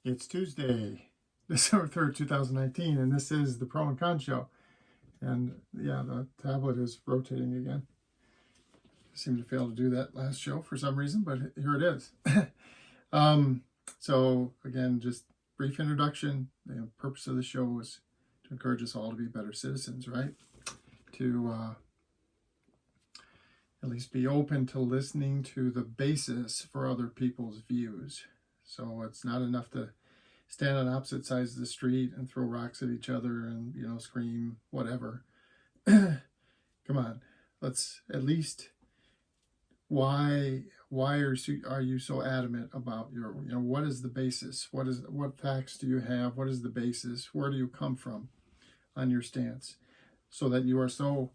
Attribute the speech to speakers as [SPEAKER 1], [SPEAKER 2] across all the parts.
[SPEAKER 1] It's Tuesday, December 3rd, 2019, and this is the Pro and Con Show. And yeah, the tablet is rotating again. I seemed to fail to do that last show for some reason, but here it is. So again, just brief introduction. The purpose of the show is to encourage us all to be better citizens, right? To at least be open to listening to the basis for other people's views. So it's not enough to stand on opposite sides of the street and throw rocks at each other and, scream, whatever. Come on, let's at least, why are you so adamant about your, what is the basis? What facts do you have? What is the basis? Where do you come from on your stance? So that you are so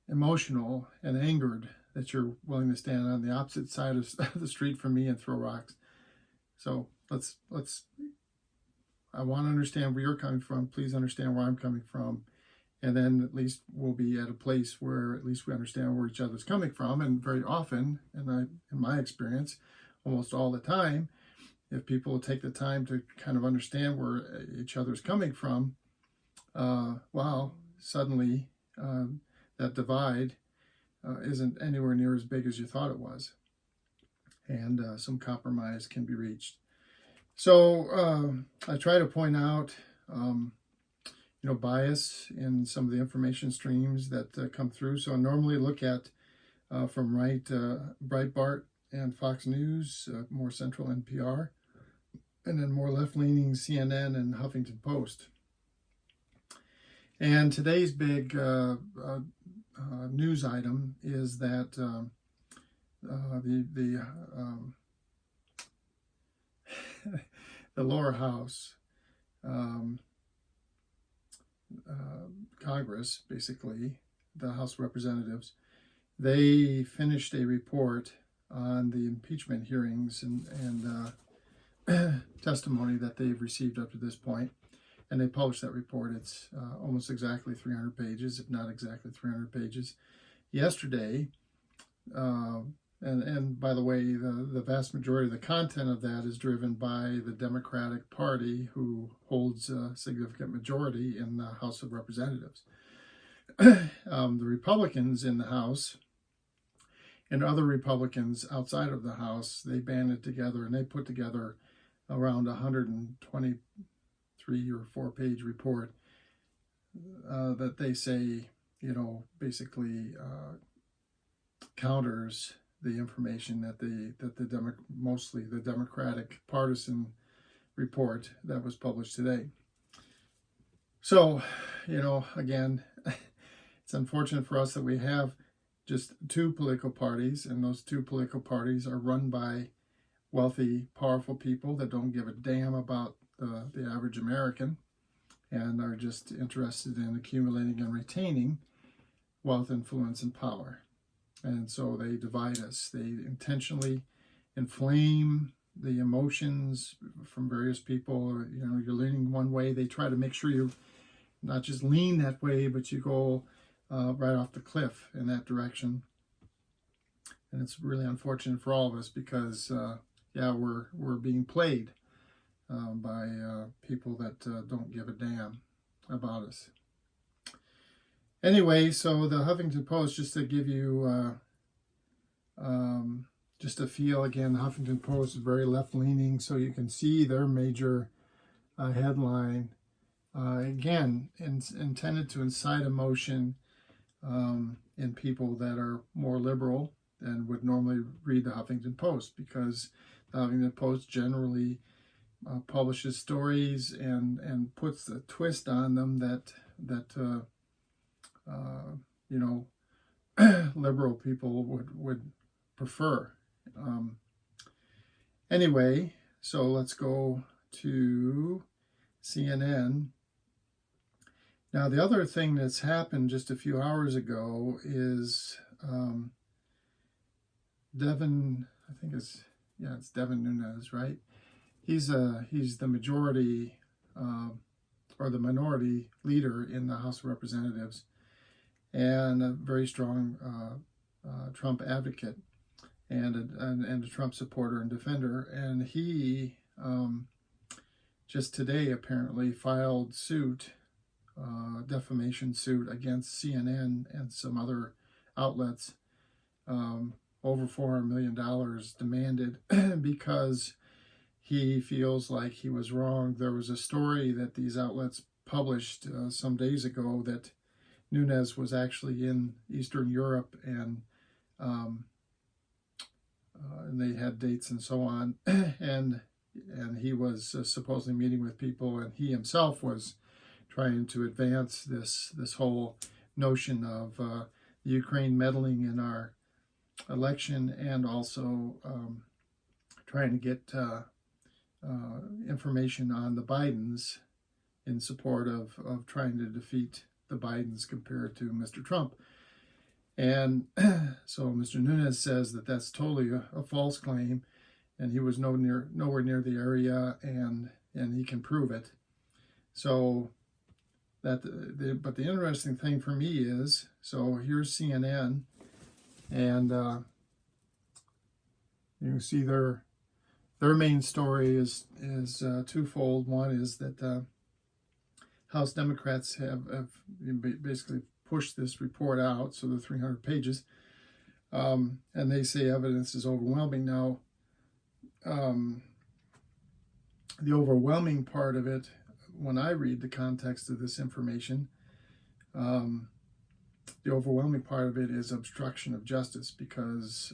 [SPEAKER 1] emotional and angered that you're willing to stand on the opposite side of the street from me and throw rocks. So let's I want to understand where you're coming from. Please understand where I'm coming from. And then at least we'll be at a place where at least we understand where each other's coming from. And very often, in my experience, almost all the time, if people take the time to kind of understand where each other's coming from, suddenly that divide isn't anywhere near as big as you thought it was. And some compromise can be reached. So I try to point out, bias in some of the information streams that come through. So I normally look at from right Breitbart and Fox News, more central NPR, and then more left-leaning CNN and Huffington Post. And today's big news item is that the lower house, Congress, basically, the House of Representatives, they finished a report on the impeachment hearings and testimony that they've received up to this point. And they published that report. It's almost exactly 300 pages, if not exactly 300 pages, yesterday. And by the way, the vast majority of the content of that is driven by the Democratic Party, who holds a significant majority in the House of Representatives. The Republicans in the House and other Republicans outside of the House, they banded together and they put together around 123 or 4-page report that they say, basically counters the information that mostly the Democratic partisan report that was published today. So, again, it's unfortunate for us that we have just two political parties, and those two political parties are run by wealthy, powerful people that don't give a damn about the average American and are just interested in accumulating and retaining wealth, influence, and power. And so they divide us. They intentionally inflame the emotions from various people. You're leaning one way. They try to make sure you not just lean that way, but you go right off the cliff in that direction. And it's really unfortunate for all of us because, we're being played by people that don't give a damn about us. Anyway, so the Huffington Post, just to give you just a feel, again, the Huffington Post is very left-leaning, so you can see their major headline, again, intended to incite emotion in people that are more liberal than would normally read the Huffington Post, because the Huffington Post generally publishes stories and puts a twist on them that liberal people would prefer. Anyway, so let's go to CNN. Now, the other thing that's happened just a few hours ago is Devin, it's Devin Nunes, right? He's the majority or the minority leader in the House of Representatives, and a very strong Trump advocate. and a Trump supporter and defender. And he just today apparently filed defamation suit against CNN and some other outlets, over $400 million demanded because he feels like he was wrong. There was a story that these outlets published some days ago that Nunes was actually in Eastern Europe, and they had dates and so on, and he was supposedly meeting with people, and he himself was trying to advance this whole notion of Ukraine meddling in our election, and also trying to get information on the Bidens in support of trying to defeat the Bidens compared to Mr. Trump. And so Mr. Nunes says that that's totally a false claim, and he was nowhere near the area, and he can prove it. So but the interesting thing for me is, so here's CNN, and you can see their main story is twofold. One is that House Democrats have basically pushed this report out, so the 300 pages, and they say evidence is overwhelming. Now, the overwhelming part of it, when I read the context of this information, the overwhelming part of it is obstruction of justice, because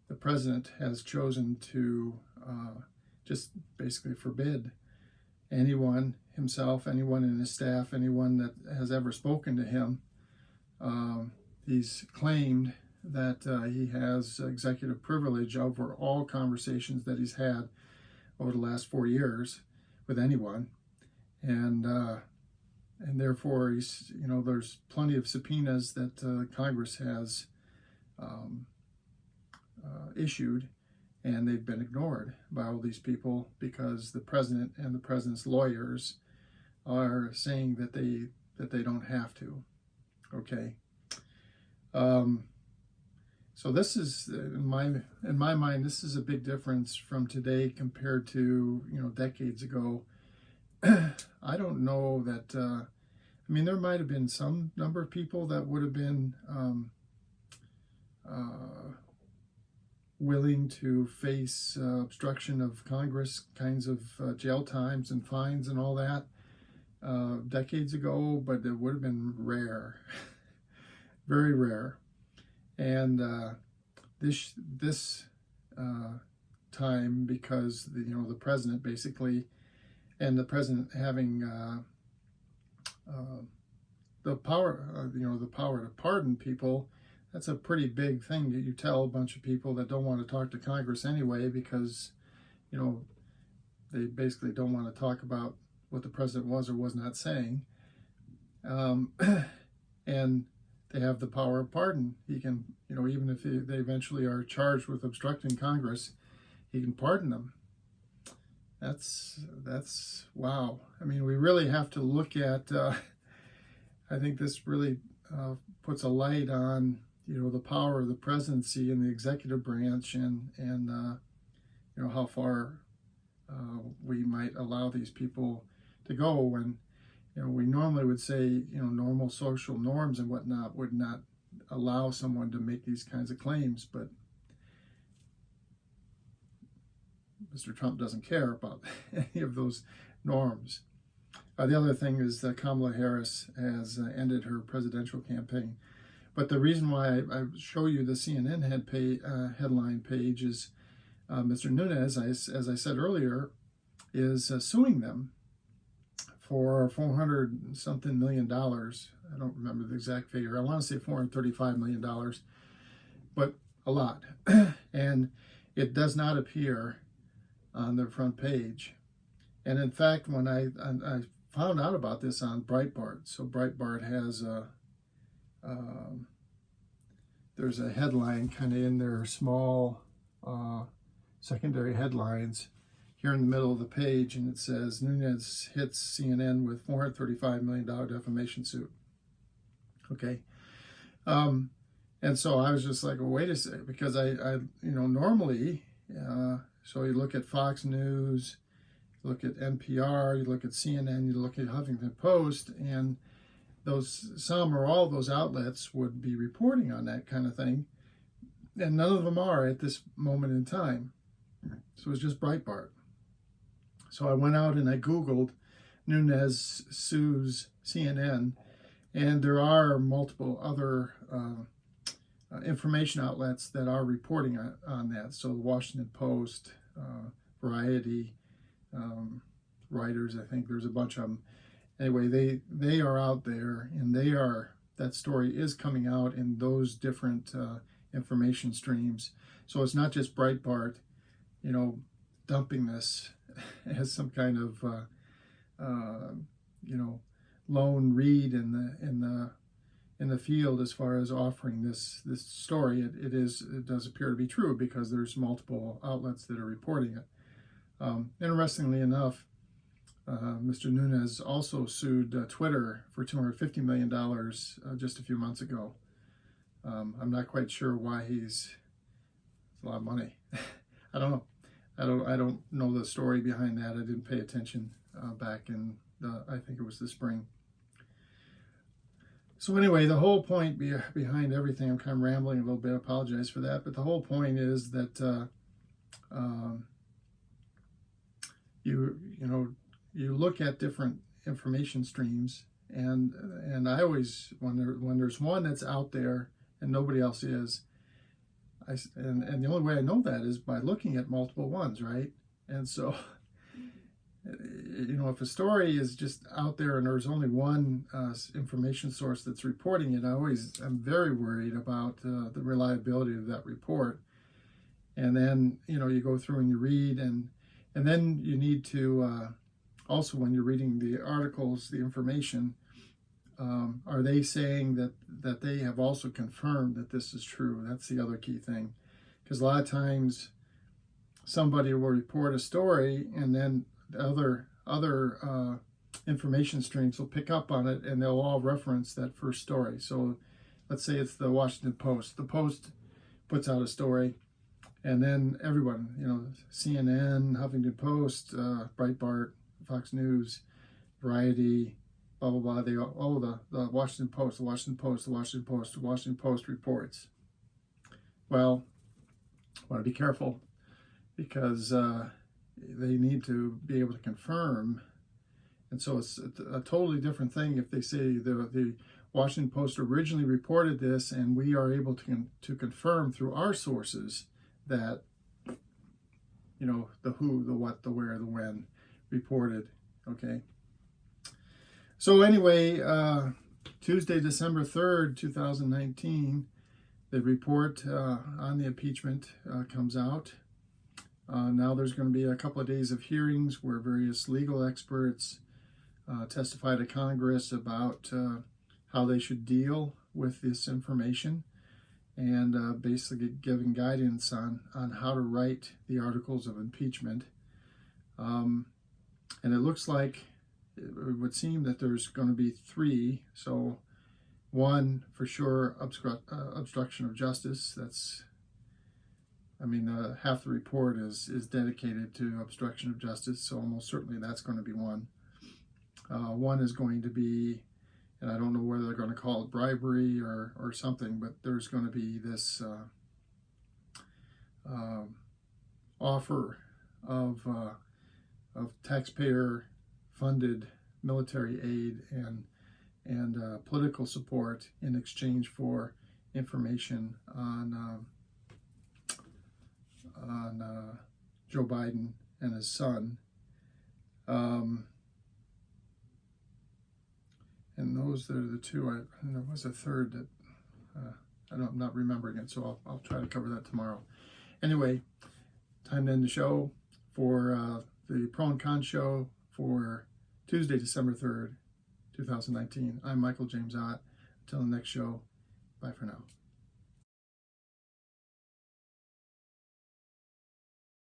[SPEAKER 1] the president has chosen to just basically forbid anyone, himself, anyone in his staff, anyone that has ever spoken to him. He's claimed that he has executive privilege over all conversations that he's had over the last 4 years with anyone, and therefore he's, there's plenty of subpoenas that Congress has issued, and they've been ignored by all these people because the president and the president's lawyers are saying that they don't have to. Okay. So this is, in my mind, this is a big difference from today compared to decades ago. I don't know that. There might have been some number of people that would have been willing to face obstruction of Congress kinds of jail times and fines and all that decades ago, but it would have been rare, very rare. And this time, because the president basically, and the president having the power, the power to pardon people. That's a pretty big thing that you tell a bunch of people that don't want to talk to Congress anyway, because, they basically don't want to talk about what the president was or was not saying. And they have the power of pardon. He can, even if they eventually are charged with obstructing Congress, he can pardon them. That's wow. We really have to look at, I think this really puts a light on the power of the presidency and the executive branch, and how far we might allow these people to go when we normally would say normal social norms and whatnot would not allow someone to make these kinds of claims, but Mr. Trump doesn't care about any of those norms. The other thing is that Kamala Harris has ended her presidential campaign. But the reason why I show you the CNN headline page is Mr. Nunes, as I said earlier, is suing them for $400-something million. I don't remember the exact figure. I want to say $435 million, but a lot. And it does not appear on the front page. And in fact, when I found out about this on Breitbart, so Breitbart has there's a headline kind of in their small secondary headlines here in the middle of the page, and it says Nunes hits CNN with $435 million defamation suit. Okay. And so I was just like, well, wait a second, because normally, so you look at Fox News, you look at NPR, you look at CNN, you look at Huffington Post, and some or all of those outlets would be reporting on that kind of thing, and none of them are at this moment in time. So it was just Breitbart. So I went out and I Googled Nunes sues CNN, and there are multiple other information outlets that are reporting on that. So the Washington Post, Variety, Writers, I think there's a bunch of them. Anyway, they are out there, and that story is coming out in those different information streams. So it's not just Breitbart, dumping this as some kind of lone read in the field as far as offering this story. It does appear to be true because there's multiple outlets that are reporting it. Interestingly enough, Mr. Nunes also sued Twitter for $250 million just a few months ago. I'm not quite sure why it's a lot of money. I don't know. I don't know the story behind that. I didn't pay attention back in I think it was the spring. So anyway, the whole point behind everything, I'm kind of rambling a little bit, I apologize for that, but the whole point is that you look at different information streams, and I always, when there's one that's out there and nobody else is, and the only way I know that is by looking at multiple ones, right? And so, if a story is just out there and there's only one information source that's reporting it, I'm very worried about the reliability of that report. And then, you go through and you read, and then you need to, also when you're reading the articles, the information, are they saying that they have also confirmed that this is true? That's the other key thing. Because a lot of times somebody will report a story, and then other information streams will pick up on it, and they'll all reference that first story. So let's say it's the Washington Post. The Post puts out a story, and then everyone, CNN, Huffington Post, Breitbart, Fox News, Variety, blah, blah, blah. They all, the Washington Post, the Washington Post, the Washington Post, the Washington Post reports. Well, I want to be careful, because they need to be able to confirm. And so it's a totally different thing if they say the Washington Post originally reported this, and we are able to confirm through our sources that, the who, the what, the where, the when reported. Okay. So anyway, Tuesday, December 3rd, 2019, the report on the impeachment comes out. Now there's going to be a couple of days of hearings where various legal experts testify to Congress about how they should deal with this information, and basically giving guidance on how to write the articles of impeachment. And it looks like it would seem that there's going to be three. So one, for sure, obstruction of justice. That's, half the report is dedicated to obstruction of justice, so almost certainly that's going to be one. One is going to be, and I don't know whether they're going to call it bribery or something, but there's going to be this offer of taxpayer-funded military aid and political support in exchange for information on Joe Biden and his son. And those are the two. There was a third that I'm not remembering it, so I'll try to cover that tomorrow. Anyway, time to end the show for the Pro and Con show for Tuesday, December 3rd, 2019. I'm Michael James Ott. Until the next show, bye for now.